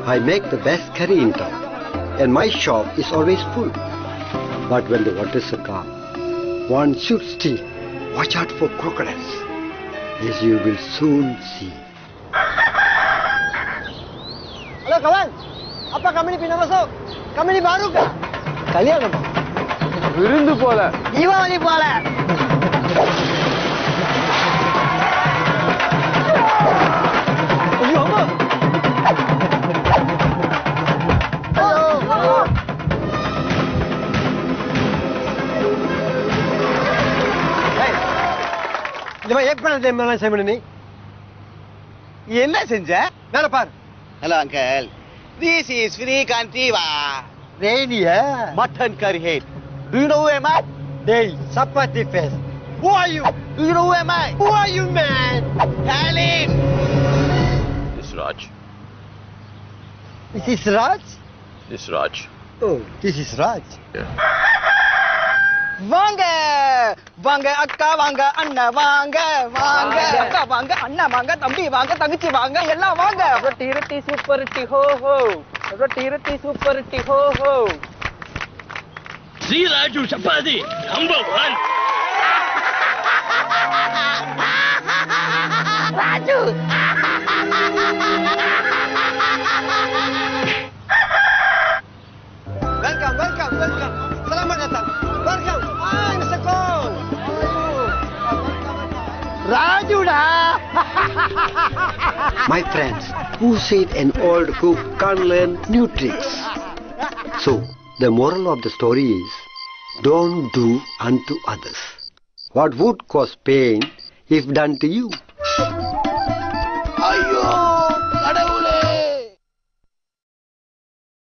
I make the best curry in town, and my shop is always full. But when the waters are calm, one should still watch out for crocodiles, as you will soon see. Halo kawan, apa kami ni pindah masuk? Kami ni baru ke? Kalian apa? விருந்து போல தீபாவளி போல. ஐயோ அம்மா. இந்த மாதிரி ஏக் பண்ண டைம்ல செய்ய நீ என்ன செஞ்ச? வேற பாரு. Hello, uncle. This is free cantiva. Radio Mutton curry head. Do you know who am I? டேய் chapati face. Who are you? Do you know who am I? Who are you, man? Alan. This Raj. This is Raj? This Raj. Oh, this is Raj. Yeah. வாங்க வாங்க அக்கா வாங்க அண்ணா வாங்க வாங்க அக்கா வாங்க அண்ணா வாங்க தம்பி வாங்க தங்கச்சி வாங்க எல்லாம் வாங்க ரொட்டி ரொட்டி சூப்பர் ரொட்டி ஹோ ஹோ ரொட்டி ரொட்டி சூப்பர் ரொட்டி ஹோ ஹோ See Raju Chapati, number 1. Raju Welcome, welcome, welcome. Selamat datang. Welcome. Hi, Mr. Cole. Raju dah. My friends, who said an old cook can't learn new tricks? So, the moral of the story is, don't do unto others what would cause pain if done to you.